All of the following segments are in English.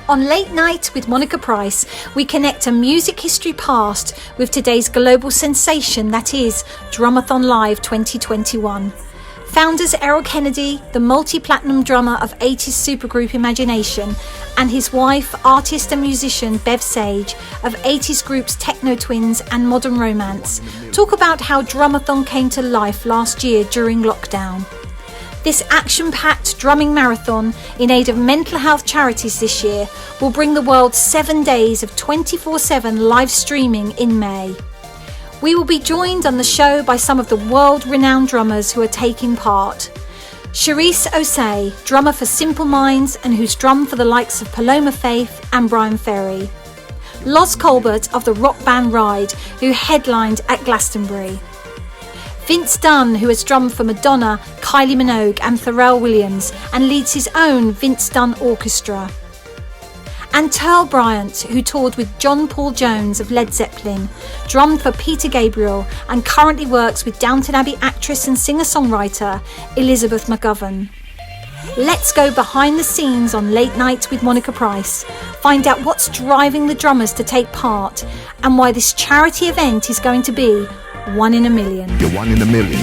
On Late Night with Monica Price, we connect a music history past with today's global sensation that is DrumathonLIVE 2021. Founders Errol Kennedy, the multi-platinum drummer of 80s supergroup Imagination, and his wife, artist and musician Bev Sage of 80s groups Techno Twins and Modern Romance, talk about how Drumathon came to life last year during lockdown. This action-packed drumming marathon in aid of mental health charities this year will bring the world 7 days of 24/7 live streaming in May. We will be joined on the show by some of the world-renowned drummers who are taking part. Cherisse Osei, drummer for Simple Minds and who's drummed for the likes of Paloma Faith and Bryan Ferry. Loz Colbert of the rock band Ride, who headlined at Glastonbury. Vince Dunn, who has drummed for Madonna, Kylie Minogue and Pharrell Williams and leads his own Vince Dunn Orchestra. And Terl Bryant, who toured with John Paul Jones of Led Zeppelin, drummed for Peter Gabriel and currently works with Downton Abbey actress and singer-songwriter Elizabeth McGovern. Let's go behind the scenes on Late Night with Monica Price, find out what's driving the drummers to take part and why this charity event is going to be one in a million. You're one in a million.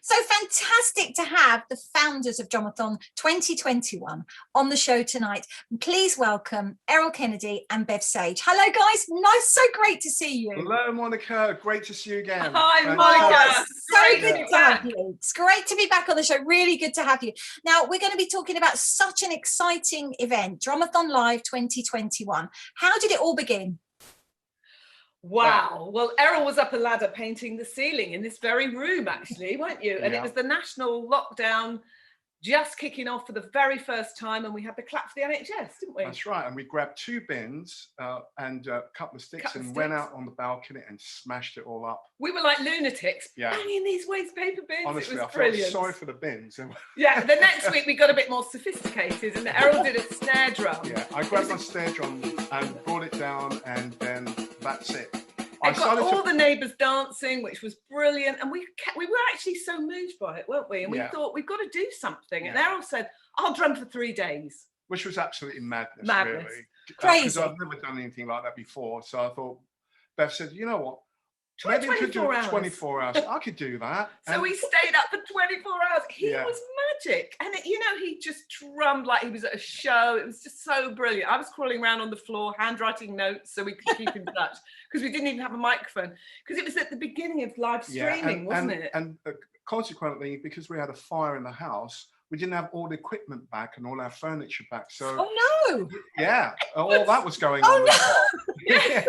So fantastic to have the founders of Drumathon 2021 on the show tonight. Please welcome Errol Kennedy and Bev Sage. Hello guys, nice, so great to see you. Hello Monica, great to see you again. Hi Monica. So good to have you. It's great to be back on the show, really good to have you. Now we're going to be talking about such an exciting event, DrumathonLIVE 2021. How did it all begin? Wow. Well, Errol was up a ladder painting the ceiling in this very room, actually, weren't you? And it was the national lockdown just kicking off for the very first time, and we had the clap for the NHS, didn't we? That's right. And we grabbed 2 bins and a couple of sticks and went out on the balcony and smashed it all up. We were like lunatics, banging these waste paper bins. Honestly, it was I brilliant. felt sorry for the bins. Yeah, the next week we got a bit more sophisticated, and Errol did a snare drum. Yeah, I grabbed my snare drum and brought it down, and then that's it. I got all the neighbours dancing, which was brilliant, and we were actually so moved by it, weren't we? And we thought, we've got to do something. And Errol said, I'll drum for 3 days. Which was absolutely madness. Really. Crazy. Because I've never done anything like that before. So I thought, Bev said, you know what? Maybe we could do 24 hours. I could do that. So we stayed up for 24 hours. He was magic. And, he just drummed like he was at a show. It was just so brilliant. I was crawling around on the floor, handwriting notes so we could keep in touch. Because we didn't even have a microphone. Because it was at the beginning of live streaming, wasn't it? And consequently, because we had a fire in the house, we didn't have all the equipment back and all our furniture back. So no! Yeah, all that was going on. No! Yeah.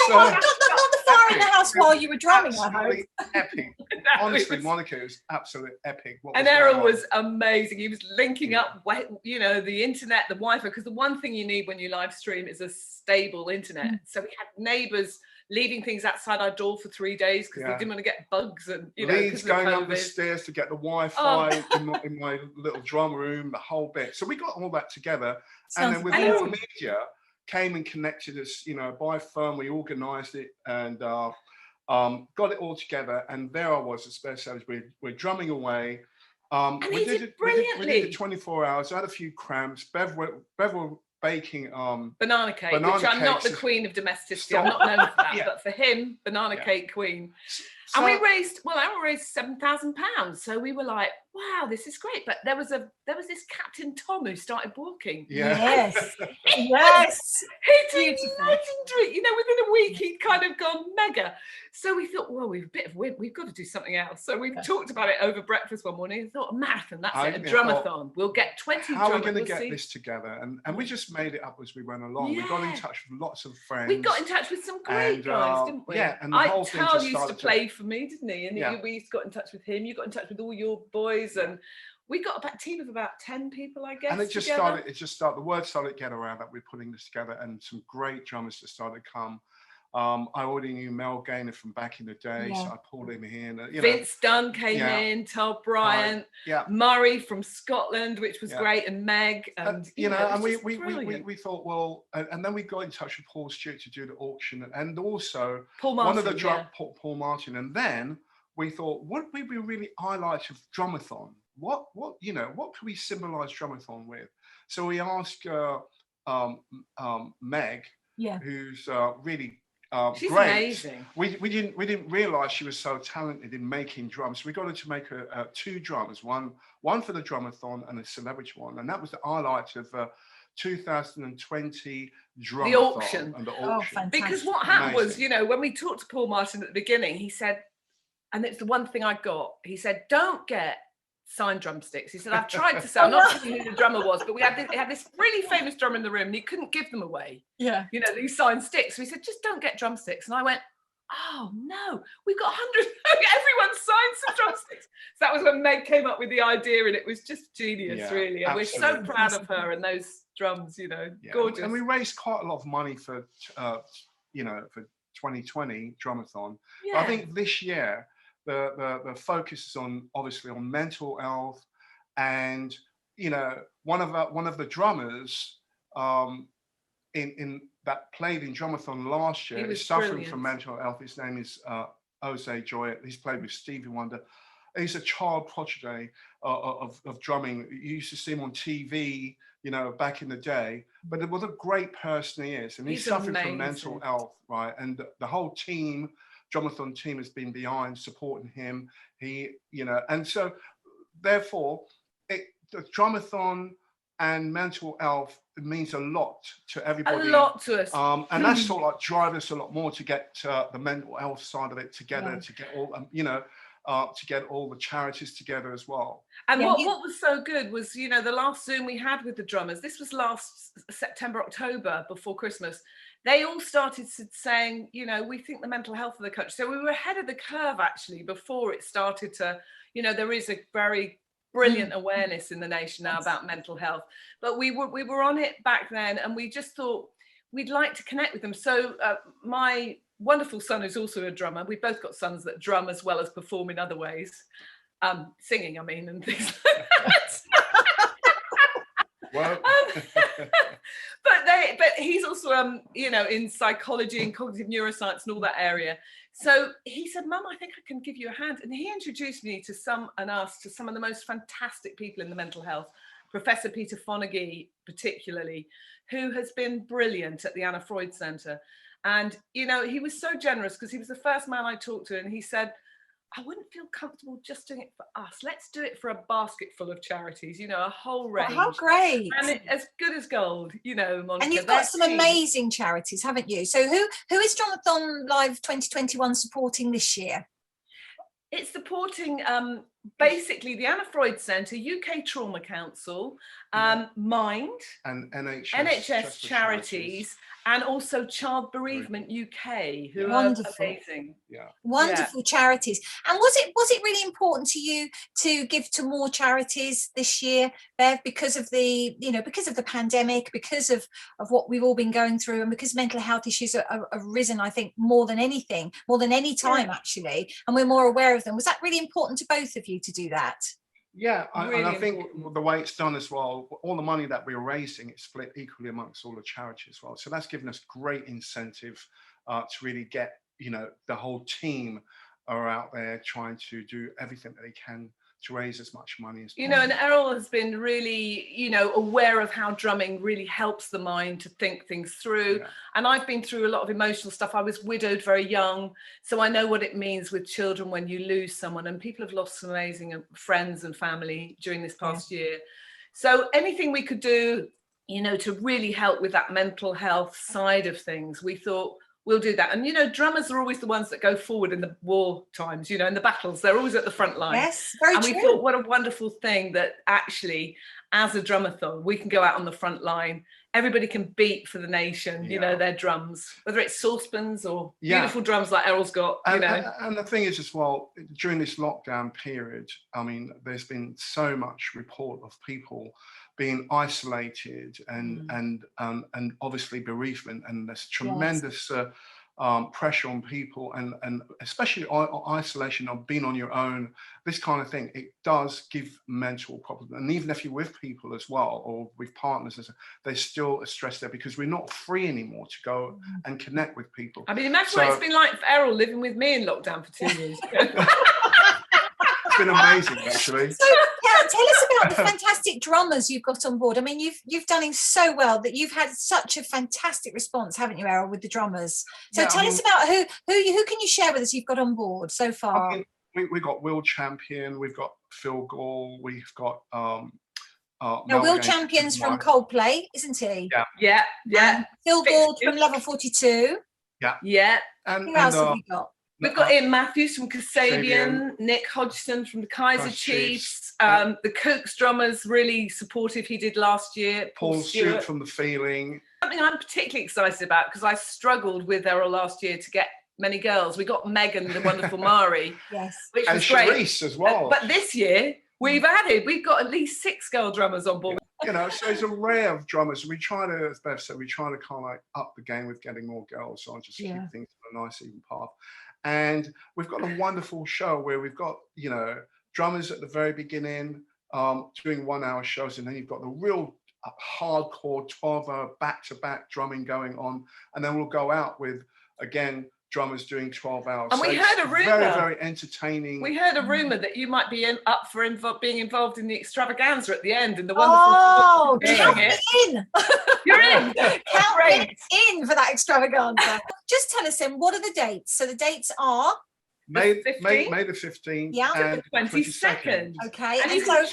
Not the fire in the house while you were drumming, I hope. Epic. Honestly, Monica, it was absolutely epic. And Errol was amazing. He was linking up, the internet, the Wi-Fi, because the one thing you need when you live stream is a stable internet. So we had neighbours leaving things outside our door for 3 days because they didn't want to get bugs and Leeds going up the stairs to get the Wi-Fi in my little drum room, the whole bit. So we got all that together, and then with all the media came and connected us. By firm, we organised it and got it all together. And there I was, as Bev said, we're drumming away. And we did it brilliantly. We did it 24 hours. I had a few cramps. Bev were baking banana cake, which I'm not the queen of domesticity. I'm not known for that, but for him, banana cake queen. And we raised, Errol raised £7,000. So we were like, wow, this is great. But there was this Captain Tom who started walking. Yes. Yes. He did legendary. Within a week he'd kind of gone mega. So we thought, well, we've got to do something else. So we talked about it over breakfast one morning and thought, a marathon, that's it, a drumathon. We'll get 20 drummers. How are we going to get this together? And we just made it up as we went along. We got in touch with lots of friends. We got in touch with some great guys, didn't we? Yeah, and the whole thing Terl used to play for me, didn't he? And we got in touch with him. You got in touch with all your boys, and we got a team of about 10 people, I guess. And it just started. The word started getting around that we're putting this together, and some great drummers just started to come. I already knew Mel Gaynor from back in the day, so I pulled him in. Vince Dunn came in, Terl Bryant, Murray from Scotland, which was great, and Meg, and we thought, well, and then we got in touch with Paul Stewart to do the auction, and also Paul Martin, Paul Martin, and then we thought, would we be really highlights of Drumathon? What could we symbolize Drumathon with? So we asked Meg, who's really she's great. Amazing. We didn't realize she was so talented in making drums. We got her to make two drums, one for the Drumathon and a celebrity one, and that was the highlight of 2020 Drumathon. The auction. And the auction. Because what happened was, when we talked to Paul Martin at the beginning, he said, and it's the one thing I got, he said, don't get signed drumsticks. He said, I've tried to sell, I'm not telling you who the drummer was, but we had this really famous drummer in the room and he couldn't give them away. Yeah. These signed sticks. So he said, just don't get drumsticks. And I went, oh no, we've got 100, everyone signed some drumsticks. So that was when Meg came up with the idea, and it was just genius, really. And absolutely. we're so proud of her and those drums, gorgeous. And we raised quite a lot of money for 2020 Drumathon. Yeah. But I think this year, the focus is obviously on mental health, and one of the drummers in that played in Drumathon last year is suffering from mental health. His name is Osei Joy. He's played with Stevie Wonder. He's a child prodigy of drumming. You used to see him on TV, back in the day. But what a great person he is, and he's suffering from mental health, right? And the whole team, Drumathon team, has been behind supporting him. And so therefore, the Drumathon and mental health, it means a lot to everybody. A lot to us. And that's sort of like driving us a lot more to get the mental health side of it together, to get all, to get all the charities together as well. And what was so good was, the last Zoom we had with the drummers, this was last September, October, before Christmas. They all started saying, we think the mental health of the country. So we were ahead of the curve, actually, before it started to, there is a very brilliant awareness in the nation now about mental health. But we were on it back then, and we just thought we'd like to connect with them. So my wonderful son is also a drummer. We've both got sons that drum as well as perform in other ways. Singing, and things like that. Well. But he's also in psychology and cognitive neuroscience and all that area. So he said, Mum, I think I can give you a hand. And he introduced me to some of the most fantastic people in the mental health. Professor Peter Fonagy, particularly, who has been brilliant at the Anna Freud Center. And, he was so generous because he was the first man I talked to, and he said, I wouldn't feel comfortable just doing it for us. Let's do it for a basket full of charities, a whole range. Oh, how great. And as good as gold, Monica. And you've got some amazing charities, haven't you? So who is DrumathonLIVE 2021 supporting this year? It's supporting basically the Anna Freud Centre, UK Trauma Council, Mind, and NHS charities, and also Child Bereavement UK, who are amazing. Wonderful charities. And was it really important to you to give to more charities this year, Bev, because of the pandemic, because of what we've all been going through, and because mental health issues have risen, I think, more than any time actually, and we're more aware of them. Was that really important to both of you to do that? Yeah, and I think the way it's done as well, all the money that we're raising is split equally amongst all the charities as well. So that's given us great incentive to really get, the whole team are out there trying to do everything that they can to raise as much money as possible. And Errol has been really, aware of how drumming really helps the mind to think things through. Yeah. And I've been through a lot of emotional stuff. I was widowed very young, so I know what it means with children when you lose someone, and people have lost some amazing friends and family during this past year. So anything we could do, to really help with that mental health side of things, we thought, we'll do that. And, drummers are always the ones that go forward in the war times, in the battles. They're always at the front line. Yes, very true. And we thought, what a wonderful thing that actually, as a drumathon, we can go out on the front line. Everybody can beat for the nation, their drums, whether it's saucepans or beautiful drums like Errol's got, And the thing is as well, during this lockdown period, there's been so much report of people being isolated and obviously bereavement, and there's tremendous pressure on people, and especially isolation of being on your own, this kind of thing, it does give mental problems. And even if you're with people as well, or with partners, there's still a stress there because we're not free anymore to go and connect with people. Imagine what it's been like for Errol living with me in lockdown for 2 years. been amazing, actually. So, tell us about the fantastic drummers you've got on board. I mean, you've done it so well that you've had such a fantastic response, haven't you, Errol, with the drummers? So tell us about who can you share with us you've got on board so far? I mean, we've got Will Champion, we've got Phil Gall, we've got now, Will Champion's from Coldplay, isn't he? Yeah. Phil Gall from Level 42. Yeah. And who else have we got? We've got Ian Matthews from Kasabian, Nick Hodgson from the Kaiser Chiefs, the Cooks drummers, really supportive. He did last year. Paul Stewart from The Feeling. Something I'm particularly excited about, because I struggled with Errol last year to get many girls. We got Megan, the wonderful Mari, which was great. Cherisse as well. But this year we've got at least 6 girl drummers on board. You know, so it's an array of drummers. We try to, as Bev said, we try to kind of like up the game with getting more girls. So I just keep things on a nice even path. And we've got a wonderful show where we've got, you know, drummers at the very beginning doing 1-hour shows, and then you've got the real hardcore 12-hour back-to-back drumming going on, and then we'll go out with, again, drummers doing 12 hours. And we heard a rumour. Very, very entertaining. We heard a rumour that you might be up for being involved in the extravaganza at the end, and the wonderful. Count it in. You're in. Count it in for that extravaganza. Just tell us then, what are the dates? So the dates are May the 15th and the 22nd. Okay. And so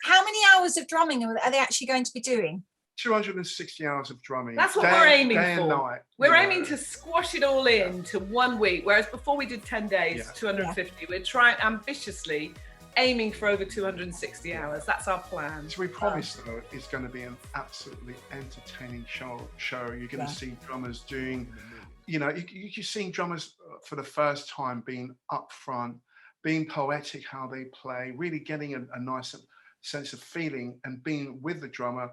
how many hours of drumming are they actually going to be doing? 260 hours of drumming. That's what we're aiming day for. And night, we're aiming to squash it all into 1 week, whereas before we did 10 days, 250. We're trying ambitiously, aiming for over 260 hours. That's our plan. So we promise, though, it's going to be an absolutely entertaining show. You're going to see drummers doing, you know, you're seeing drummers for the first time being up front, being poetic how they play, really getting a nice sense of feeling and being with the drummer.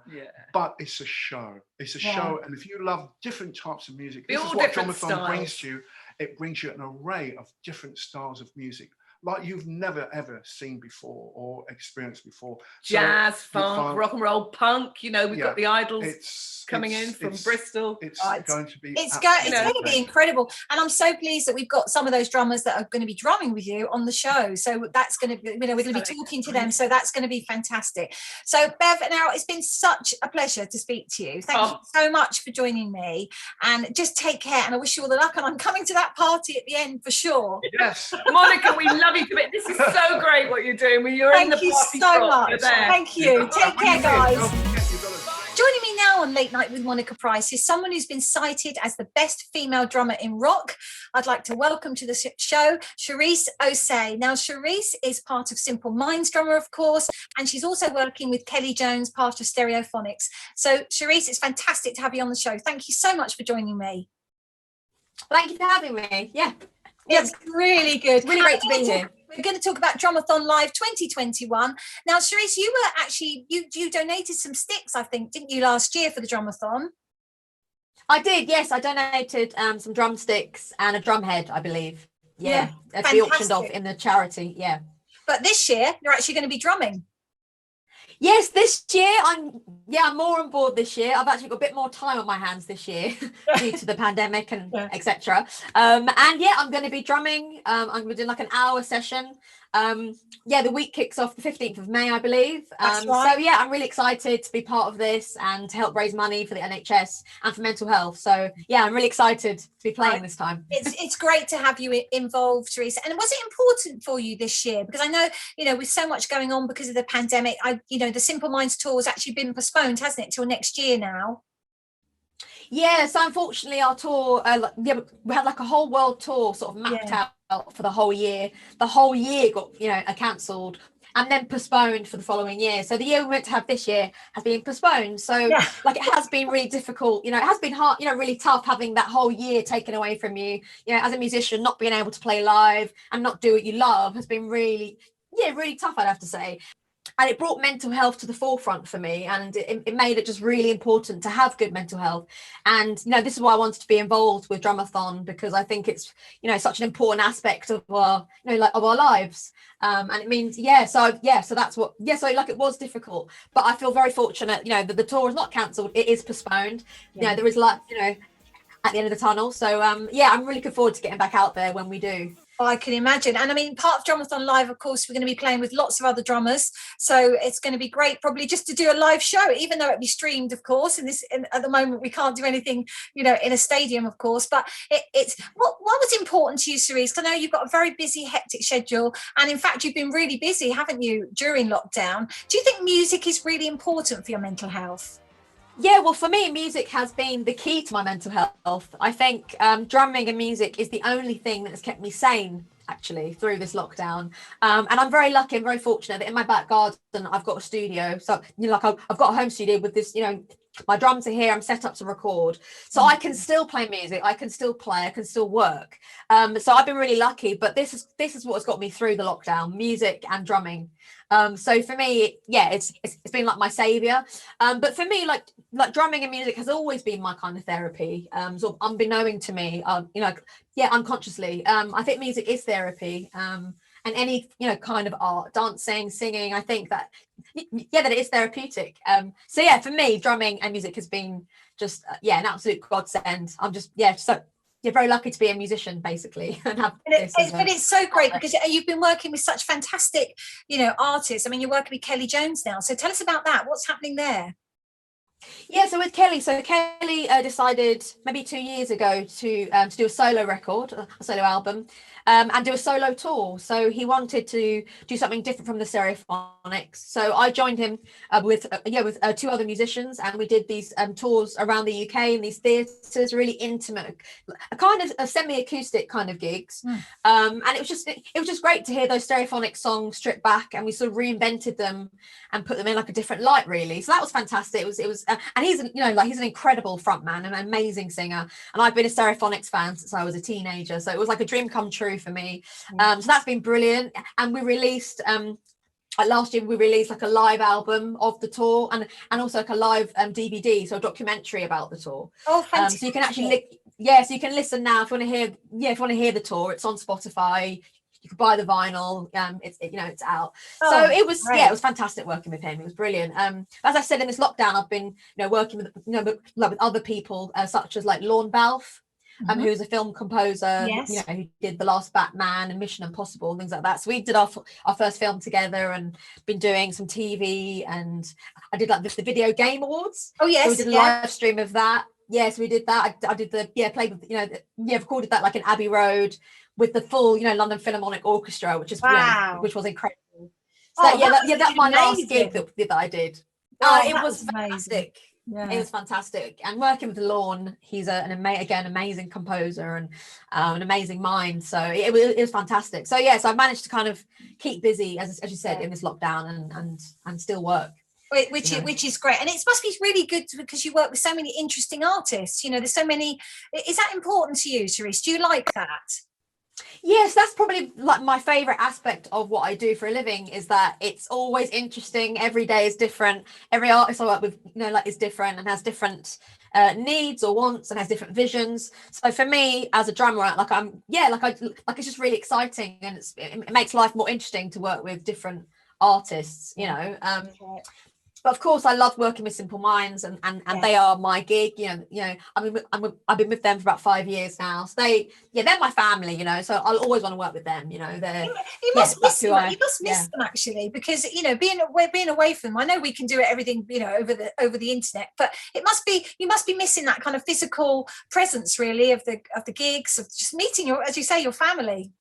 But it's a show. It's a show, and if you love different types of music, this is what Drumathon brings to you. It brings you an array of different styles of music like you've never ever seen before or experienced before. Jazz, funk, rock and roll, punk. You know, we've got the Idols coming in from Bristol. It's going to be. It's going to be incredible, and I'm so pleased that we've got some of those drummers that are going to be drumming with you on the show. So that's going to be, you know, we're going to be talking to them. So that's going to be fantastic. So Bev and Errol, it's been such a pleasure to speak to you. Thank you so much for joining me, and just take care. And I wish you all the luck. And I'm coming to that party at the end for sure. Yes, Monica, we love you to bits. This is so great what you're doing. When you're in the party. Thank you so much. Thank you. Take care, guys. Joining me now on Late Night with Monica Price is someone who's been cited as the best female drummer in rock. I'd like to welcome to the show Cherisse Osei. Now, Cherisse is part of Simple Minds drummer, of course, and she's also working with Kelly Jones, part of Stereophonics. So, Cherisse, it's fantastic to have you on the show. Thank you so much for joining me. Thank you for having me. It's really good. Really great to be here. We're going to talk about DrumathonLIVE 2021. Now, Cherisse, you were actually, you donated some sticks, I think, didn't you, last year for the Drumathon? I did, yes. I donated some drumsticks and a drum head, I believe. To be auctioned off in the charity, But this year, you're actually going to be drumming. Yes, this year I'm more on board this year. I've actually got a bit more time on my hands this year due to the pandemic and etc. And I'm going to be drumming. I'm going to do like an hour session. The week kicks off the 15th of May, I believe. That's right. So I'm really excited to be part of this and to help raise money for the NHS and for mental health. So I'm really excited to be playing this time. It's great to have you involved, Cherisse. And was it important for you this year? Because I know, you know, with so much going on because of the pandemic, the Simple Minds tour has actually been postponed, hasn't it, till next year now? Yeah, so unfortunately our tour, we had like a whole world tour sort of mapped out for the whole year. The whole year got, cancelled and then postponed for the following year. So the year we meant to have this year has been postponed. So it has been really difficult. It has been hard, really tough having that whole year taken away from you. As a musician, not being able to play live and not do what you love has been really tough, I'd have to say. And it brought mental health to the forefront for me, and it made it just really important to have good mental health. And this is why I wanted to be involved with Drumathon, because I think it's such an important aspect of our of our lives. And it means so that's what it was difficult, but I feel very fortunate that the tour is not cancelled, it is postponed. There is at the end of the tunnel. So I'm really looking forward to getting back out there when we do. I can imagine. And I mean, part of Drumathon Live, of course, we're going to be playing with lots of other drummers. So it's going to be great probably just to do a live show, even though it'd be streamed, of course. At the moment, we can't do anything, you know, in a stadium, of course. But it's what was important to you, Cherisse? Because I know you've got a very busy, hectic schedule. And in fact, you've been really busy, haven't you, during lockdown? Do you think music is really important for your mental health? Yeah, well, for me, music has been the key to my mental health. I think drumming and music is the only thing that has kept me sane, actually, through this lockdown. And I'm very lucky and very fortunate that in my back garden, I've got a studio. So, you know, like I've got a home studio with this, you know, my drums are here, I'm set up to record. So I can still play music, I can still play, I can still work. So I've been really lucky, but this is what has got me through the lockdown, music and drumming. So for me, yeah, it's been like my savior. But for me, like drumming and music has always been my kind of therapy. Sort of unbeknown to me, you know, yeah, unconsciously. I think music is therapy. And any, you know, kind of art, dancing, singing, I think that, yeah, that it is therapeutic. So yeah, for me, drumming and music has been just, yeah, an absolute godsend. I'm just, yeah, so you're very lucky to be a musician, basically. And have but it's so great because you've been working with such fantastic, you know, artists. I mean, you're working with Kelly Jones now. So tell us about that. What's happening there? Yeah, so with Kelly, decided maybe 2 years ago to do a solo record, a solo album, and do a solo tour. So he wanted to do something different from the Stereophonics. So I joined him with two other musicians, and we did these tours around the UK in these theatres, really intimate, a kind of a semi-acoustic kind of gigs. And it was just great to hear those Stereophonic songs stripped back, and we sort of reinvented them and put them in like a different light, really. So that was fantastic. It was and he's, you know, like he's an incredible frontman, an amazing singer, and I've been a Stereophonics fan since I was a teenager, so it was like a dream come true for me. So that's been brilliant. And we released last year we released like a live album of the tour, and also like a live DVD, so a documentary about the tour. Oh, fantastic. So you can actually so you can listen now if you want to hear the tour. It's on Spotify. You could buy the vinyl. It's out. So it was great. Yeah, it was fantastic working with him. It was brilliant. As I said, in this lockdown, I've been, you know, working with, you know, with other people such as like Lorne Balfe, who's a film composer, you know, who did The Last Batman and Mission Impossible and things like that. So we did our first film together, and been doing some TV, and I did like the Video Game Awards. Oh yes, so we did a live stream of that. Yes, we did that. I did played with, you know, recorded that like in Abbey Road with the full, you know, London Philharmonic Orchestra, which is which was incredible. So that's my last gig that I did. It was fantastic. Yeah. It was fantastic, and working with Lorne, he's an amazing composer and an amazing mind. So it was fantastic. So yes, I managed to kind of keep busy, as you said, in this lockdown, and still work. Which is great, and it must be really good because you work with so many interesting artists. You know, there's so many. Is that important to you, Cherisse? Do you like that? Yes, that's probably like my favorite aspect of what I do for a living, is that it's always interesting. Every day is different. Every artist I work with, you know, like is different and has different needs or wants, and has different visions. So for me as a drummer, it's just really exciting, and it makes life more interesting to work with different artists, you know. But of course, I love working with Simple Minds, and they are my gig. You know, I've been with them for about 5 years now. So they're my family. You know, so I'll always want to work with them. You know, you must miss them. You must miss them, actually, because, you know, being away from them. I know we can do everything, you know, over the internet, but you must be missing that kind of physical presence, really, of the gigs, of just meeting your family.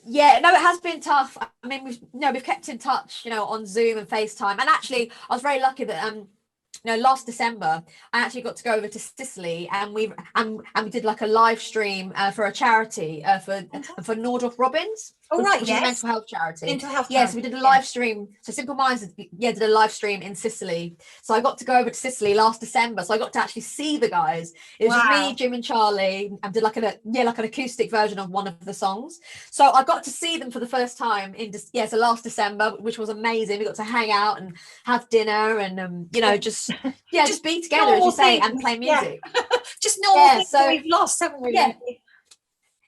Yeah, no, it has been tough. I mean, we've kept in touch, you know, on Zoom and FaceTime. And actually, I was very lucky that last December I actually got to go over to Sicily, and we did like a live stream for a charity for Northrop Robbins. Oh right, which is a mental health charity. Yes, we did a live stream. So Simple Minds did a live stream in Sicily. So I got to go over to Sicily last December. So I got to actually see the guys. It was just me, Jim, and Charlie, and did like an acoustic version of one of the songs. So I got to see them for the first time so last December, which was amazing. We got to hang out and have dinner, and just be together, as you say, and play music. Just normal things that we've lost, haven't we? Yeah.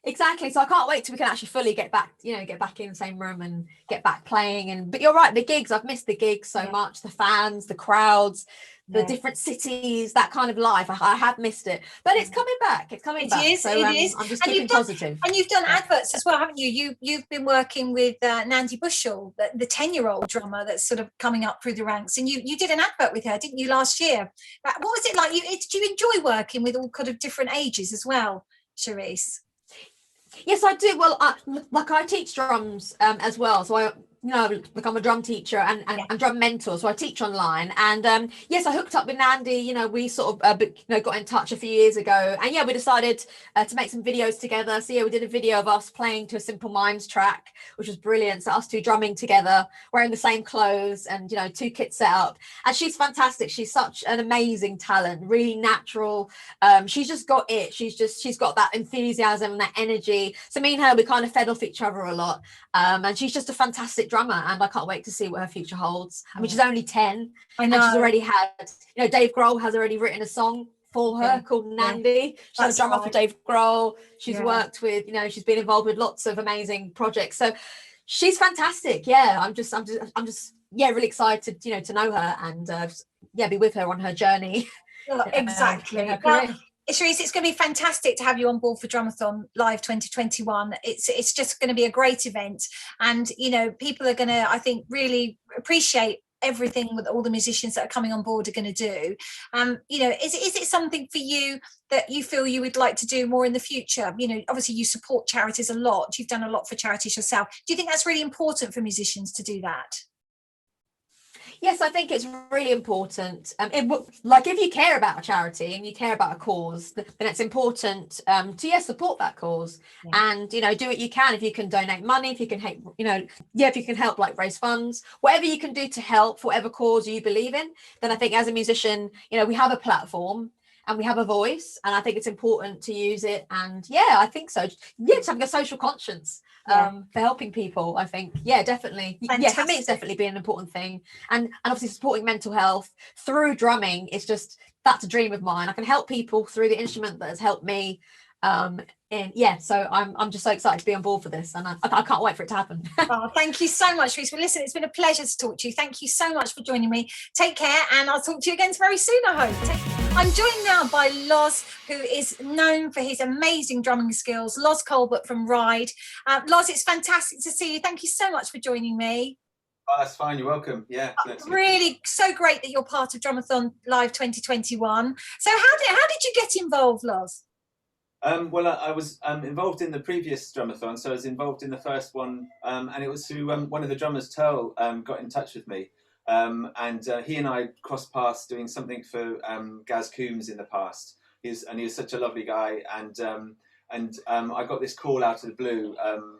Exactly. So I can't wait till we can actually fully get back, get back in the same room and get back playing. But you're right, the gigs, I've missed the gigs so much, the fans, the crowds, the different cities, that kind of life. I have missed it, but it's coming back. It's coming back. It is. I'm just keeping positive. And you've done adverts as well, haven't you? You've been working with Nandy Bushell, the 10-year-old drummer that's sort of coming up through the ranks, and you did an advert with her, didn't you, last year? What was it like? Did you enjoy working with all kind of different ages as well, Cherisse? Yes, I do. Well, I teach drums as well. So I'm a drum teacher and drum mentor. So I teach online. And yes, I hooked up with Nandy. We sort of got in touch a few years ago. And we decided to make some videos together. So we did a video of us playing to a Simple Minds track, which was brilliant. So us two drumming together, wearing the same clothes and, two kits set up. And she's fantastic. She's such an amazing talent, really natural. She's just got it. She's got that enthusiasm and that energy. So me and her, we kind of fed off each other a lot. And she's just a fantastic drummer, and I can't wait to see what her future holds. I mean, she's only 10. I know. And she's already had, Dave Grohl has already written a song for her called Nandy. She's a drummer for Dave Grohl. She's worked with, she's been involved with lots of amazing projects. So she's fantastic. Yeah, I'm just really excited, to know her and be with her on her journey. Exactly. In her career. Cherisse, it's going to be fantastic to have you on board for Drumathon Live 2021. It's just going to be a great event, and people are going to, I think, really appreciate everything that all the musicians that are coming on board are going to do. Is it something for you that you feel you would like to do more in the future? Obviously you support charities a lot. You've done a lot for charities yourself. Do you think that's really important for musicians to do that? Yes, I think it's really important. If you care about a charity and you care about a cause, then it's important to support that cause and do what you can. If you can donate money, if you can help, if you can help like raise funds, whatever you can do to help for whatever cause you believe in, then I think as a musician, we have a platform and we have a voice, and I think it's important to use it. And I think so. Just having a social conscience for helping people, I think. Definitely. Fantastic. Yeah, for me, it's definitely been an important thing. And obviously supporting mental health through drumming is that's a dream of mine. I can help people through the instrument that has helped me. So I'm just so excited to be on board for this, and I can't wait for it to happen. Thank you so much, Cherisse. Well, listen, it's been a pleasure to talk to you. Thank you so much for joining me. Take care, and I'll talk to you again very soon, I hope. I'm joined now by Loz, who is known for his amazing drumming skills. Loz Colbert from Ride. Loz, it's fantastic to see you. Thank you so much for joining me. Oh, that's fine. You're welcome. Yeah. Really, so great that you're part of Drumathon Live 2021. So how did you get involved, Loz? Well, I was involved in the previous Drumathon, so I was involved in the first one, and it was through one of the drummers, Terl, got in touch with me, and he and I crossed paths doing something for Gaz Coombs in the past. He was such a lovely guy, and I got this call out of the blue,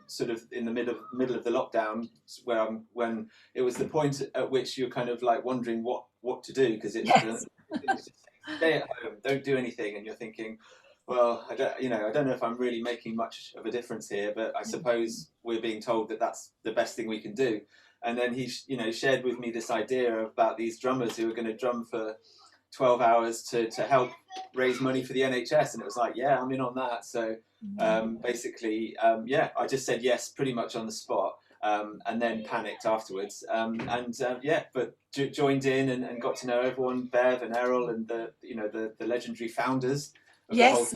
sort of in the middle of the lockdown, when it was the point at which you're kind of like wondering what to do, because it's just stay at home, don't do anything, and you're thinking, well, I don't know if I'm really making much of a difference here, but I suppose we're being told that that's the best thing we can do. And then he, shared with me this idea about these drummers who are going to drum for 12 hours to help raise money for the NHS. And it was like, yeah, I'm in on that. So basically, I just said yes pretty much on the spot, and then panicked afterwards. But joined in and got to know everyone, Bev and Errol and the legendary founders. Yes.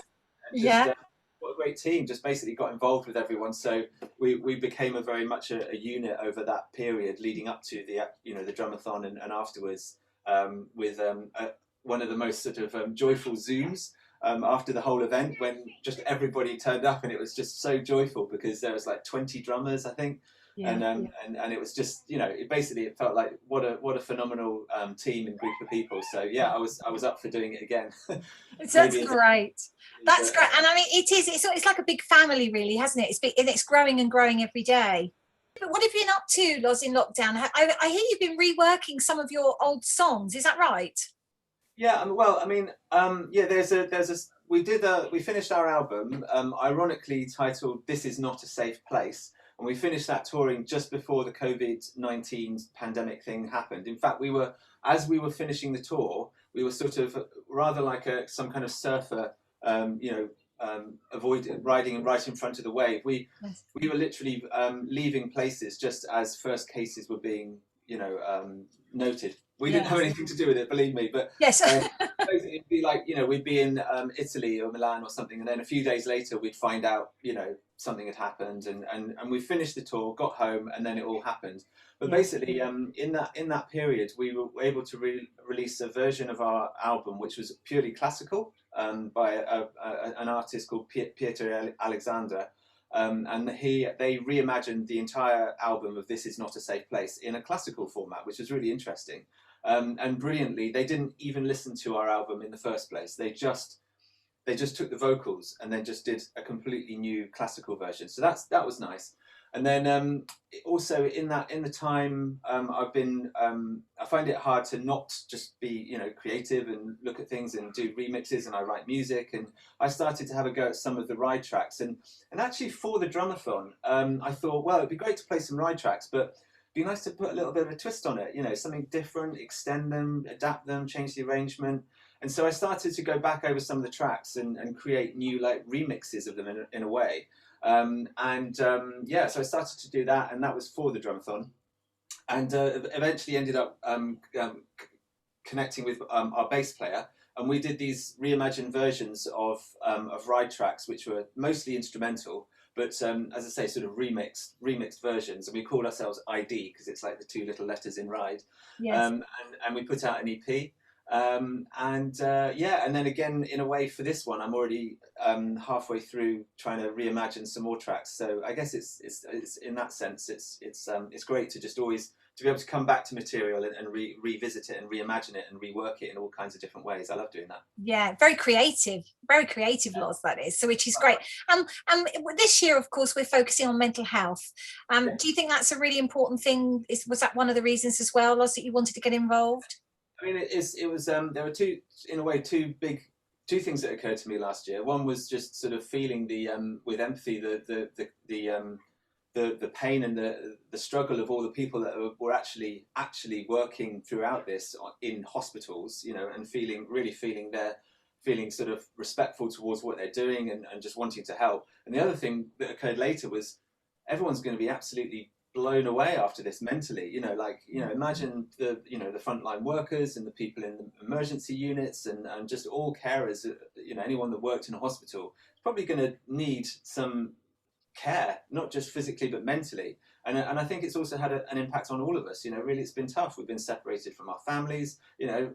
What a great team. Just basically got involved with everyone. So we became very much a unit over that period leading up to the Drumathon and afterwards, with one of the most sort of joyful Zooms after the whole event, when just everybody turned up, and it was just so joyful because there was like 20 drummers, I think. And it was just, it felt like what a phenomenal team and group of people. So I was up for doing it again. That's great. That's great. And I mean, it's like a big family, really, hasn't it? It's growing and growing every day. But what have you been up to, Loz, in lockdown? I hear you've been reworking some of your old songs. Is that right? Yeah. We finished our album, ironically titled "This Is Not a Safe Place." And we finished that touring just before the COVID-19 pandemic thing happened. In fact, as we were finishing the tour, we were sort of rather like some kind of surfer, avoid riding right in front of the wave. We were literally leaving places just as first cases were being, noted. We didn't have anything to do with it, believe me. But basically it'd be like, we'd be in Italy or Milan or something, and then a few days later we'd find out, something had happened, and we finished the tour, got home, and then it all happened. But basically, in that period, we were able to release a version of our album which was purely classical, by an artist called Peter Alexander. And they reimagined the entire album of This Is Not a Safe Place in a classical format, which was really interesting. And brilliantly, they didn't even listen to our album in the first place. They just took the vocals and then just did a completely new classical version. So that was nice. And then also in the time I find it hard to not just be creative and look at things and do remixes, and I write music, and I started to have a go at some of the ride tracks, and actually for the Drumathon I thought, well, it'd be great to play some ride tracks, but it'd be nice to put a little bit of a twist on it, something different, extend them, adapt them, change the arrangement. And so I started to go back over some of the tracks and create new remixes of them in a way. So I started to do that, and that was for the Drumathon, and eventually ended up connecting with our bass player, and we did these reimagined versions of ride tracks, which were mostly instrumental, but as I say, sort of remixed versions, and we called ourselves ID because it's like the two little letters in ride. And we put out an EP. And then again, in a way, for this one, I'm already halfway through trying to reimagine some more tracks. So I guess it's in that sense, it's great to just always to be able to come back to material and revisit it and reimagine it and rework it in all kinds of different ways. I love doing that. Yeah, very creative, Loz, that is. So which is great. And this year, of course, we're focusing on mental health. Do you think that's a really important thing? Was that one of the reasons as well, Loz, that you wanted to get involved? I mean, it was there were two things that occurred to me last year. One was just sort of feeling with empathy the pain and the struggle of all the people that were actually working throughout this in hospitals, and feeling sort of respectful towards what they're doing and just wanting to help. And the other thing that occurred later was everyone's going to be absolutely blown away after this mentally, imagine the frontline workers and the people in the emergency units and just all carers, anyone that worked in a hospital is probably going to need some care, not just physically but mentally, and I think it's also had an impact on all of us. Really, it's been tough. We've been separated from our families. I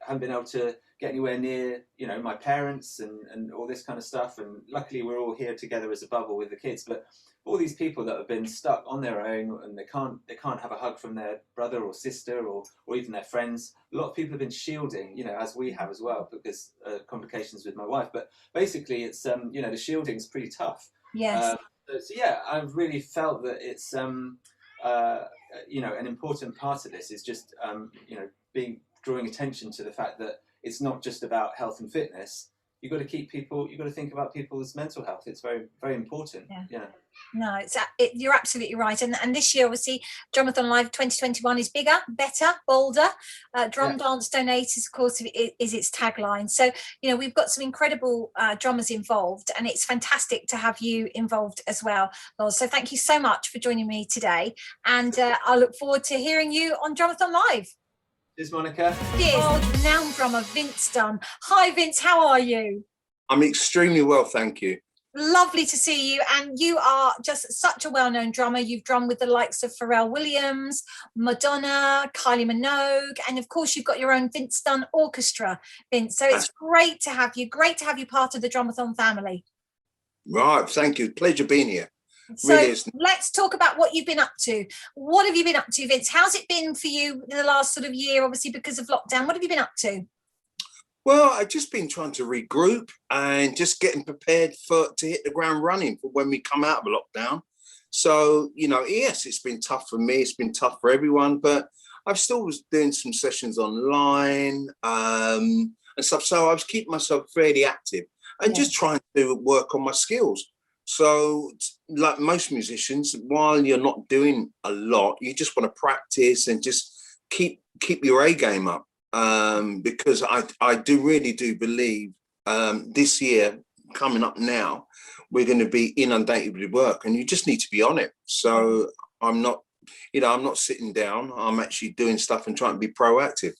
haven't been able to get anywhere near my parents and all this kind of stuff, and luckily we're all here together as a bubble with the kids. But all these people that have been stuck on their own and they can't have a hug from their brother or sister or even their friends. A lot of people have been shielding, as we have as well, because complications with my wife. But basically, it's the shielding's pretty tough. Yes. So yeah, I've really felt that it's an important part of this is just drawing attention to the fact that it's not just about health and fitness. You've got to think about people's mental health. It's very, very important. Yeah. No, you're absolutely right. And this year, obviously, DrumathonLIVE 2021 is bigger, better, bolder. Dance Donators, of course, is its tagline. So, we've got some incredible drummers involved, and it's fantastic to have you involved as well, Loz. So thank you so much for joining me today. And I look forward to hearing you on DrumathonLIVE. Cheers, Monica. Cheers. Renowned drummer Vince Dunn. Hi, Vince. How are you? I'm extremely well, thank you. Lovely to see you. And you are just such a well-known drummer. You've drummed with the likes of Pharrell Williams, Madonna, Kylie Minogue, and of course you've got your own Vince Dunn Orchestra, Vince. So it's great to have you. Great to have you part of the Drumathon family. Right, thank you. Pleasure being here. So really let's talk about what you've been up to. What have you been up to, Vince? How's it been for you in the last sort of year, obviously because of lockdown? What have you been up to? Well, I've just been trying to regroup and just getting prepared to hit the ground running for when we come out of lockdown. So, yes, it's been tough for me. It's been tough for everyone, but I've still was doing some sessions online and stuff. So I was keeping myself fairly active and just trying to work on my skills. So like most musicians, while you're not doing a lot, you just want to practice and just keep your A game up. Because I really do believe this year coming up now, we're going to be inundated with work, and you just need to be on it. So I'm not sitting down. I'm actually doing stuff and trying to be proactive.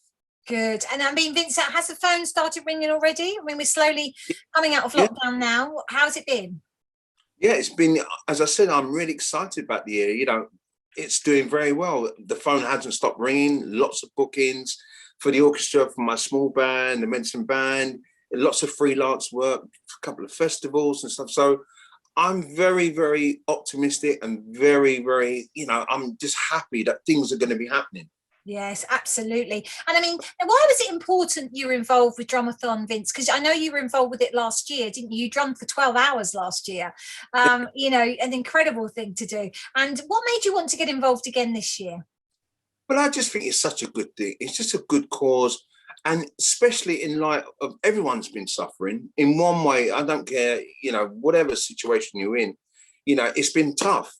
Good. And I mean, Vincent, has the phone started ringing already? I mean, we're slowly coming out of lockdown now. How's it been? Yeah, it's been, as I said, I'm really excited about the year. You know, it's doing very well. The phone hasn't stopped ringing. Lots of bookings for the orchestra, for my small band, the Menson band, lots of freelance work, a couple of festivals and stuff. So I'm very, very optimistic and very, very, I'm just happy that things are going to be happening. Yes, absolutely. And I mean, why was it important you were involved with Drumathon, Vince? Because I know you were involved with it last year, didn't you? You drummed for 12 hours last year. An incredible thing to do. And what made you want to get involved again this year? Well, I just think it's such a good thing. It's just a good cause. And especially in light of everyone's been suffering in one way. I don't care, whatever situation you're in, it's been tough,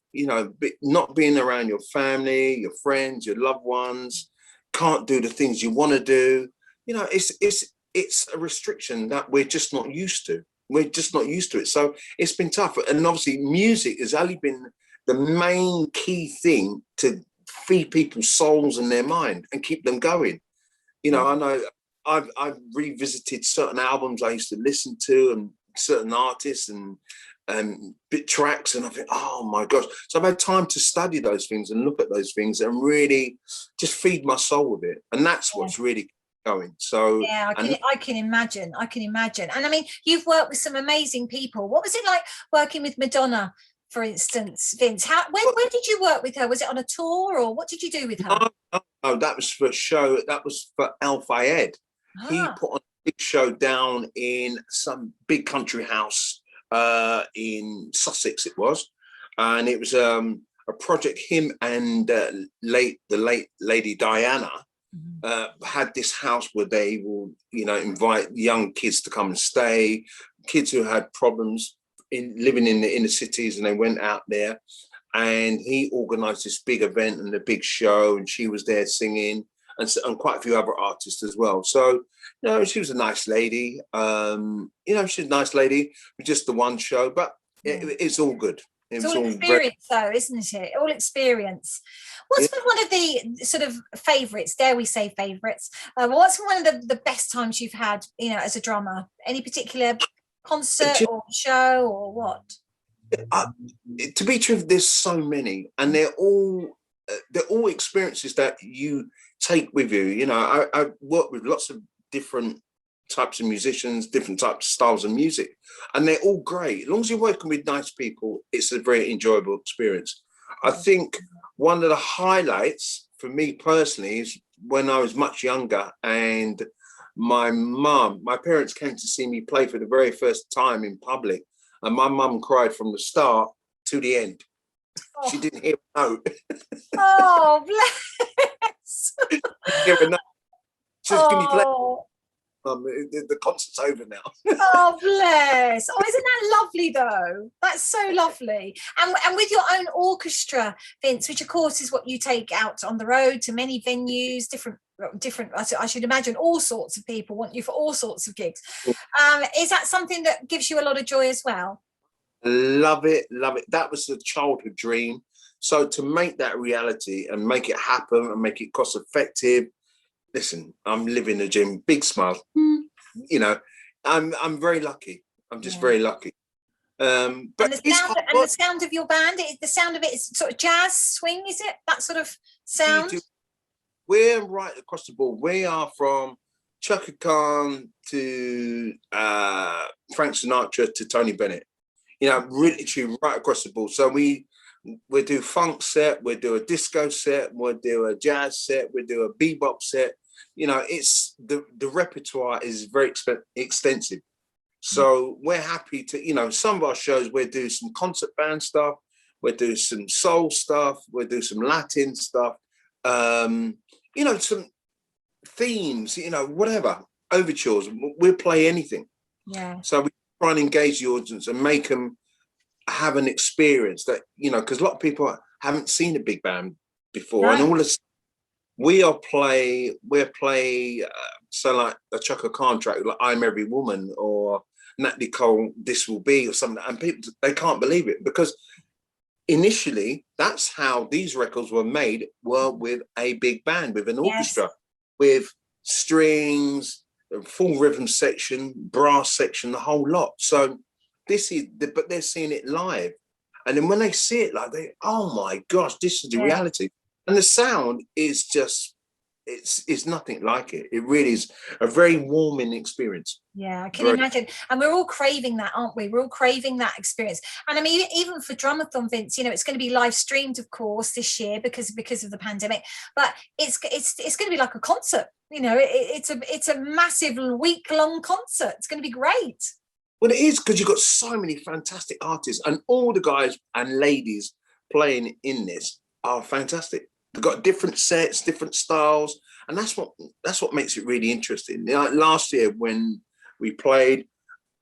not being around your family, your friends, your loved ones, can't do the things you want to do. It's a restriction that we're just not used to. We're just not used to it. So it's been tough. And obviously music has only been the main key thing to feed people's souls and their mind and keep them going. I know I've revisited certain albums I used to listen to and certain artists and bit tracks, and I think, oh my gosh. So I've had time to study those things and look at those things and really just feed my soul with it. And that's what's really going. So yeah, I can imagine. And I mean, you've worked with some amazing people. What was it like working with Madonna, for instance, Vince? When did you work with her? Was it on a tour, or what did you do with her? No, that was for a show. That was for Al Fayed. He put on a big show down in some big country house in Sussex, it was. And it was a project him and the late Lady Diana had this house where they will, invite young kids to come and stay, kids who had problems living in the inner cities, and they went out there. And he organised this big event and a big show, and she was there singing, and quite a few other artists as well. So, she was a nice lady. She's a nice lady with just the one show, but it's all good. It's all experience, though, isn't it? All experience. What's been one of the sort of favourites, dare we say favourites? What's one of the best times you've had, as a drummer? Any particular concert or show or what? To be true, there's so many, and they're all experiences that you take with you. I work with lots of different types of musicians, different types of styles of music, and they're all great. As long as you're working with nice people, it's a very enjoyable experience. I think one of the highlights for me personally is when I was much younger, and my parents came to see me play for the very first time in public. And my mum cried from the start to the end. Oh. She didn't hear a note. Oh, bless. She didn't hear a note. She said, "Can you play? The concert's over now." Oh, bless. Oh, isn't that lovely, though? That's so lovely. And with your own orchestra, Vince, which, of course, is what you take out on the road to many venues, different, I should imagine all sorts of people want you for all sorts of gigs. Is that something that gives you a lot of joy as well? Love it. That was a childhood dream. So to make that reality and make it happen and make it cost effective, listen, I'm living the dream. Big smile. I'm very lucky. I'm just very lucky. But the sound of your band, the sound of it is sort of jazz swing, is it? That sort of sound? We're right across the board. We are from Chaka Khan to Frank Sinatra to Tony Bennett. Really right across the board. So we do funk set, we do a disco set, we'll do a jazz set, we do a bebop set. It's the repertoire is very extensive. So we're happy to, some of our shows we'll do some concert band stuff, we'll do some soul stuff, we'll do some Latin stuff. Some themes, whatever, overtures, we'll play anything. Yeah. So we try and engage the audience and make them have an experience that, because a lot of people haven't seen a big band before. Right. And all this, we're play, so like a Chaka Khan track, like I'm Every Woman, or Natalie Cole, This Will Be, or something, and people, they can't believe it, because initially that's how these records were made, were with a big band, with an orchestra, with strings, a full rhythm section, brass section, the whole lot. So this is, but they're seeing it live. And then when they see it like, oh my gosh, this is the reality. And the sound is just, it's nothing like it. It really is a very warming experience. Yeah, I can imagine. And we're all craving that, aren't we? We're all craving that experience. And I mean, even for Drumathon, Vince, you know, it's going to be live streamed, of course, this year because of the pandemic. But it's going to be like a concert. You know, it's a massive week-long concert. It's going to be great. Well, it is, because you've got so many fantastic artists, and all the guys and ladies playing in this are fantastic. They've got different sets, different styles, and that's what makes it really interesting. You know, like last year when we played,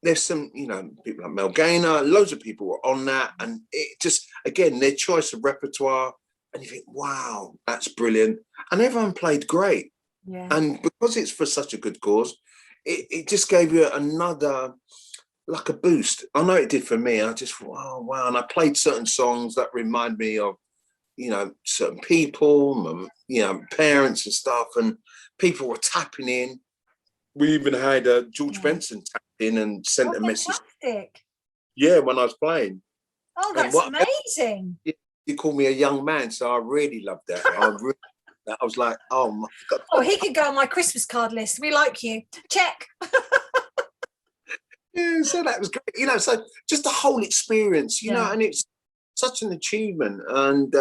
there's some, you know, people like Mel Gaynor, loads of people were on that, and it just, again, their choice of repertoire, and you think, wow, that's brilliant, and everyone played great. Yeah. And because it's for such a good cause, it just gave you another, like a boost. I know it did for me. I just thought, oh wow, and I played certain songs that remind me of, you know, certain people, you know, parents and stuff, and people were tapping in. We even had George Benson tapped in and sent a message. Fantastic. Yeah, when I was playing. Oh, that's amazing. He called me a young man, so I really loved that. I was like, oh my God. Oh, he could go on my Christmas card list. We like you. Check. Yeah, so that was great. You know, so just the whole experience, you know, and it's such an achievement. And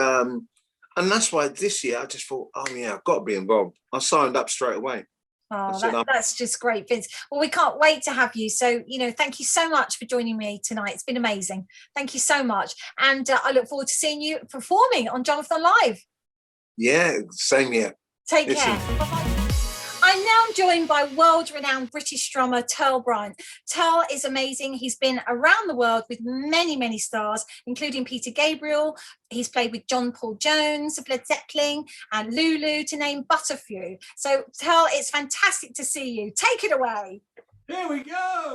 that's why this year I just thought, oh yeah, I've got to be involved. I signed up straight away. Oh, that's just great, Vince. Well, we can't wait to have you. So, you know, thank you so much for joining me tonight. It's been amazing. Thank you so much. And I look forward to seeing you performing on Drumathon Live. Yeah, same here. Take care. Bye-bye. I'm now joined by world-renowned British drummer Terl Bryant. Terl is amazing. He's been around the world with many, many stars, including Peter Gabriel. He's played with John Paul Jones of Led Zeppelin and Lulu, to name but a few. So, Terl, it's fantastic to see you. Take it away. Here we go.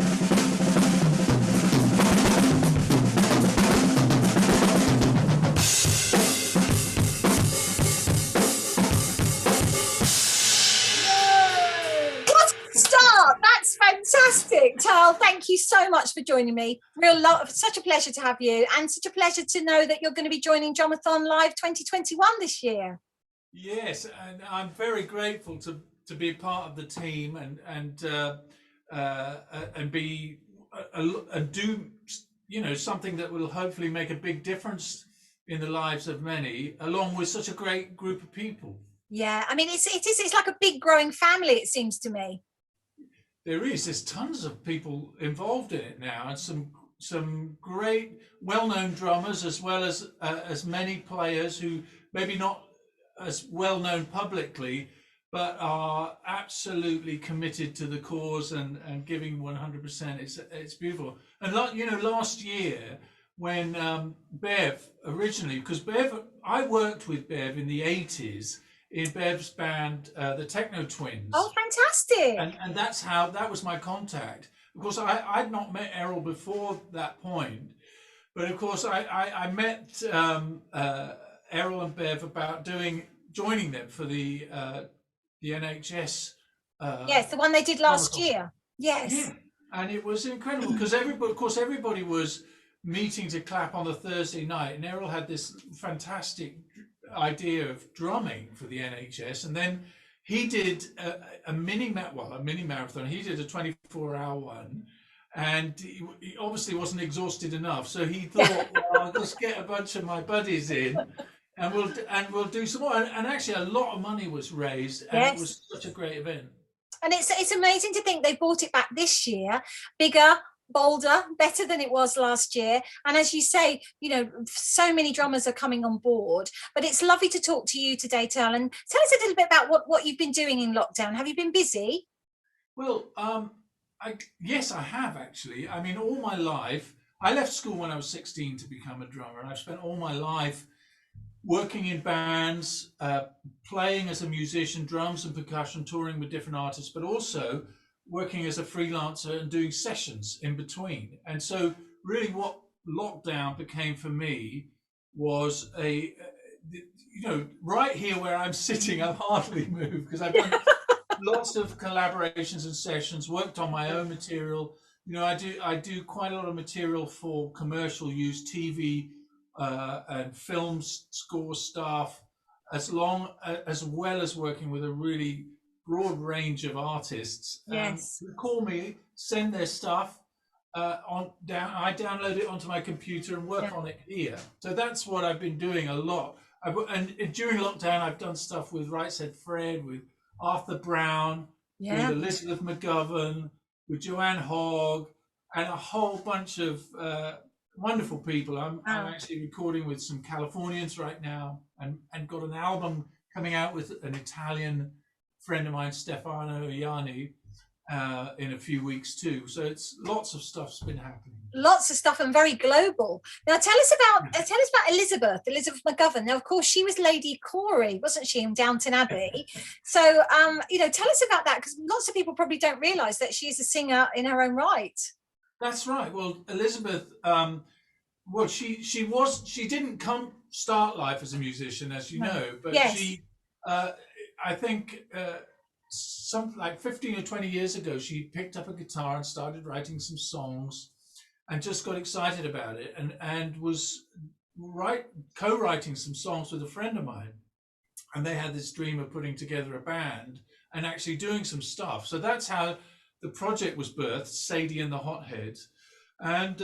That's fantastic. Terl, thank you so much for joining me. Real love, such a pleasure to have you, and such a pleasure to know that you're going to be joining Drumathon Live 2021 this year. Yes, and I'm very grateful to be part of the team and be and do, you know, something that will hopefully make a big difference in the lives of many, along with such a great group of people. Yeah, I mean, it's like a big growing family, it seems to me. There's tons of people involved in it now, and some great well-known drummers, as well as many players who maybe not as well known publicly, but are absolutely committed to the cause and giving 100%. It's beautiful. And you know, last year when Bev originally, because Bev, I worked with Bev in the 80s. In Bev's band, the Techno Twins. Oh, fantastic! And that was my contact. Of course, I'd not met Errol before that point, but of course I met Errol and Bev about joining them for the NHS. Yes, the one they did last year. Yes. Yeah, and it was incredible because everybody was meeting to clap on the Thursday night, and Errol had this fantastic idea of drumming for the NHS, and then he did a mini marathon. He did a 24-hour one, and he obviously wasn't exhausted enough, so he thought, well, I'll just get a bunch of my buddies in and we'll do some more. And actually a lot of money was raised, and it was such a great event. And it's amazing to think they brought it back this year, bigger, bolder, better than it was last year. And as you say, you know, so many drummers are coming on board. But it's lovely to talk to you today, Terl, and tell us a little bit about what you've been doing in lockdown. Have you been busy? Well, yes, I have actually. I mean, all my life, I left school when I was 16 to become a drummer, and I've spent all my life working in bands, playing as a musician, drums and percussion, touring with different artists, but also working as a freelancer and doing sessions in between. And so really what lockdown became for me was right here where I'm sitting, I've hardly moved because I've done lots of collaborations and sessions, worked on my own material. I do quite a lot of material for commercial use, TV and film score stuff, as well as working with a really broad range of artists. Yes. Who call me, send their stuff I download it onto my computer and work on it here. So that's what I've been doing a lot. And during lockdown, I've done stuff with Right Said Fred, with Arthur Brown, with Elizabeth McGovern, with Joanne Hogg, and a whole bunch of wonderful people. I'm actually recording with some Californians right now, and got an album coming out with an Italian friend of mine, Stefano Ianni, in a few weeks too. So it's lots of stuff's been happening. Lots of stuff and very global. Now tell us about Elizabeth McGovern. Now, of course, she was Lady Corey, wasn't she, in Downton Abbey? So, tell us about that, because lots of people probably don't realise that she is a singer in her own right. That's right. Well, Elizabeth, she didn't start life as a musician, as you know, but she, I think, something like 15 or 20 years ago, she picked up a guitar and started writing some songs, and just got excited about it, and was co-writing some songs with a friend of mine, and they had this dream of putting together a band and actually doing some stuff. So that's how the project was birthed, Sadie and the Hotheads, and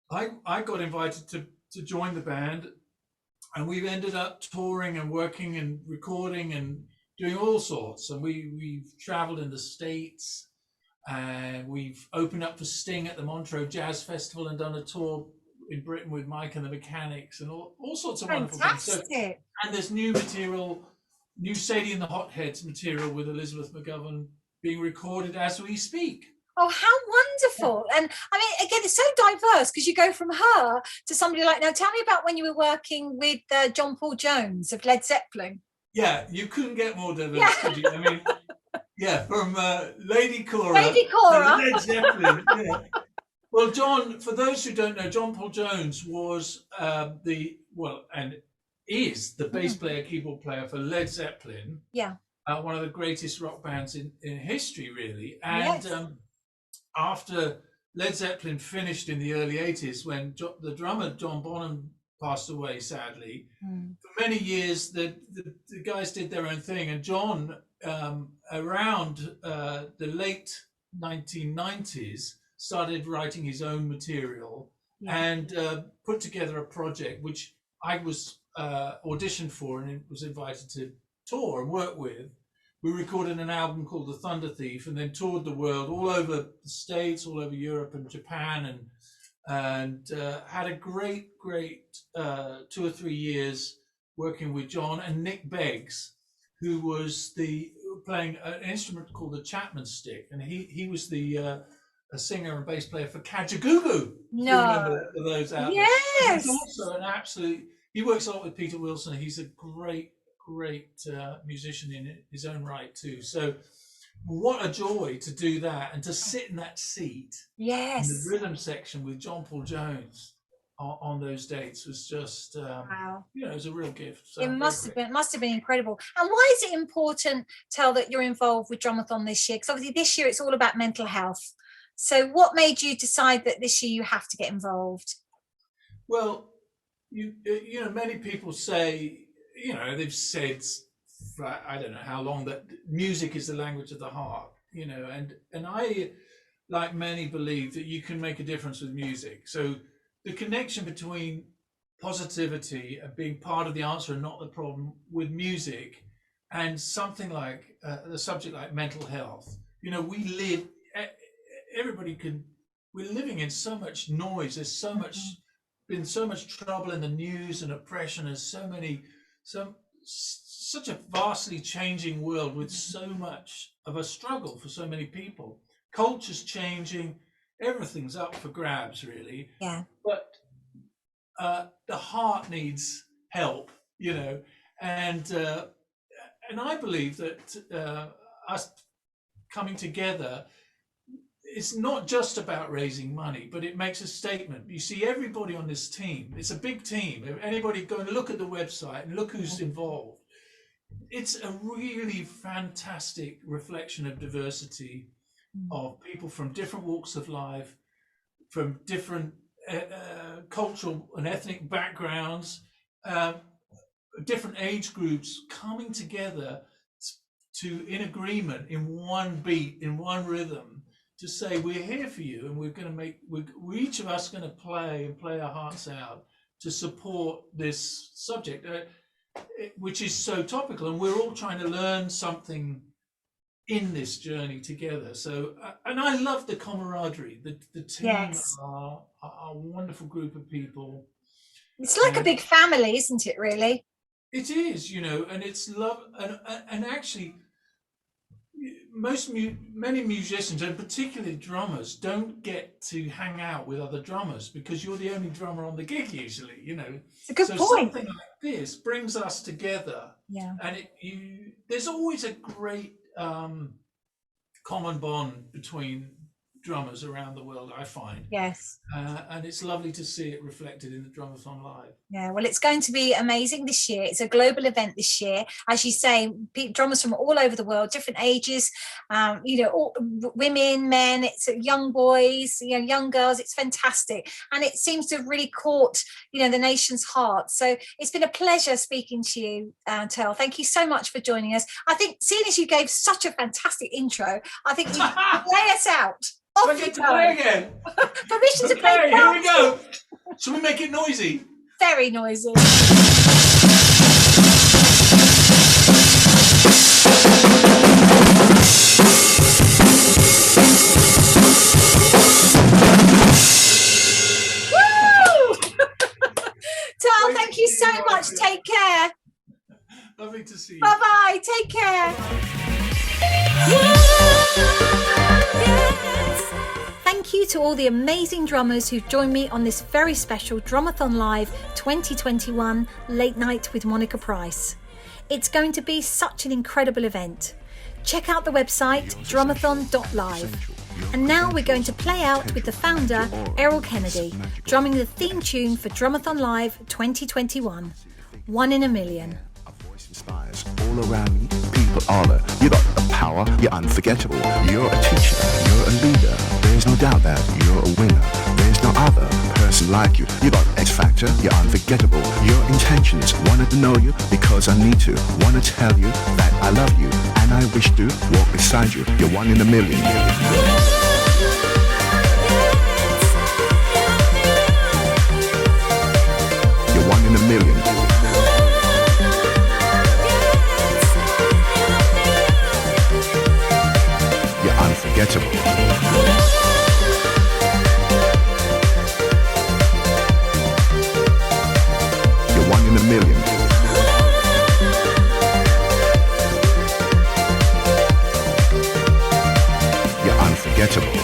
I got invited to join the band, and we've ended up touring and working and recording and doing all sorts. And we've traveled in the States, and we've opened up for Sting at the Montreux Jazz Festival and done a tour in Britain with Mike and the Mechanics, and all sorts of wonderful things. So, and there's new material, new Sadie and the Hotheads material with Elizabeth McGovern being recorded as we speak. Oh, how wonderful. And I mean, again, it's so diverse, because you go from her to somebody like, now tell me about when you were working with John Paul Jones of Led Zeppelin. Yeah, you couldn't get more diverse, could you? I mean, from Lady Cora to Led Zeppelin. Yeah. Well, John, for those who don't know, John Paul Jones was and is the bass player, keyboard player for Led Zeppelin. Yeah. One of the greatest rock bands in history, really. And after Led Zeppelin finished in the early 80s, when the drummer John Bonham passed away, sadly, for many years the guys did their own thing, and John, around the late 1990s, started writing his own material and put together a project which I was auditioned for and was invited to tour and work with. We recorded an album called The Thunder Thief, and then toured the world, all over the States, all over Europe and Japan, and had a great 2 or 3 years working with John and Nick Beggs, who was playing an instrument called the Chapman stick, and he was a singer and bass player for Kajagoogoo. No, remember those albums? Yes. He's also an absolute. He works a lot with Peter Wilson. He's a great musician in his own right too. So what a joy to do that, and to sit in that seat in the rhythm section with John Paul Jones on those dates was just wow. It was a real gift. So it must have been incredible. And why is it important, Terl, that you're involved with Drumathon this year? Because obviously this year it's all about mental health. So what made you decide that this year you have to get involved? Well, many people say, they've said for I don't know how long that music is the language of the heart, and I, like many, believe that you can make a difference with music. So the connection between positivity and being part of the answer and not the problem with music, and something like the subject like mental health. We're living in so much noise. There's been so much trouble in the news and oppression. There's such a vastly changing world with so much of a struggle for so many people. Culture's changing, everything's up for grabs, really. Yeah. But the heart needs help, and I believe that us coming together, it's not just about raising money, but it makes a statement. You see everybody on this team. It's a big team. If anybody go and look at the website and look who's involved, it's a really fantastic reflection of diversity of people from different walks of life, from different cultural and ethnic backgrounds, different age groups coming together in agreement, in one beat, in one rhythm, to say we're here for you, and we're going to we're each of us going to play our hearts out to support this subject, which is so topical, and we're all trying to learn something in this journey together. So, and I love the camaraderie. The team are a wonderful group of people. It's like a big family, isn't it? Really, it is. And it's love, and actually, many musicians, and particularly drummers, don't get to hang out with other drummers because you're the only drummer on the gig usually. It's a good point. Something like this brings us together. Yeah, and there's always a great common bond between drummers around the world, I find. Yes. And it's lovely to see it reflected in the Drumathon Live. Yeah, well, it's going to be amazing this year. It's a global event this year. As you say, drummers from all over the world, different ages, all, women, men, it's young boys, young girls. It's fantastic. And it seems to have really caught, the nation's heart. So it's been a pleasure speaking to you, Terl. Thank you so much for joining us. I think, seeing as you gave such a fantastic intro, I think you should play us out. Do I get to play again? Permission to play. Here we go. Shall we make it noisy? Very noisy. Woo! Terl, thank you so much. Take care. Lovely to see you. Bye-bye. Take care. Thank you to all the amazing drummers who've joined me on this very special Drumathon Live 2021 Late Night with Monica Price. It's going to be such an incredible event. Check out the website DrumathonLIVE. And now we're going to play out with the founder, Errol Kennedy, drumming the theme tune for Drumathon Live 2021, One in a Million. Inspires all around me, people holler. You got the power, you're unforgettable. You're a teacher, you're a leader. There's no doubt that you're a winner. There's no other person like you. You got X Factor, you're unforgettable. Your intentions, wanted to know you because I need to. Wanna tell you that I love you and I wish to walk beside you. You're one in a million. You're one in a million. Unforgettable. You're one in a million. You're unforgettable.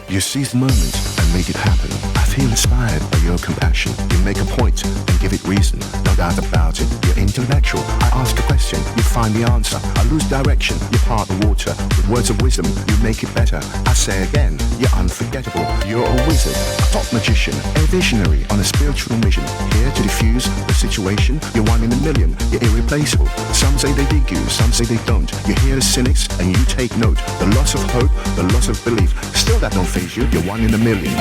You seize the moment and make it happen. I feel inspired by your compassion. You make a point and give it reason. No doubt about it. You're intellectual. I ask a question, you find the answer. I lose direction, you part the water. With words of wisdom, you make it better. I say again, you're unforgettable. You're a wizard, a top magician, a visionary on a spiritual mission. Here to diffuse the situation. You're one in a million. You're irreplaceable. Some say they dig you, some say they don't. You hear the cynics and you take note. The loss of hope, the loss of belief. Still that don't faze you. You're one in a million.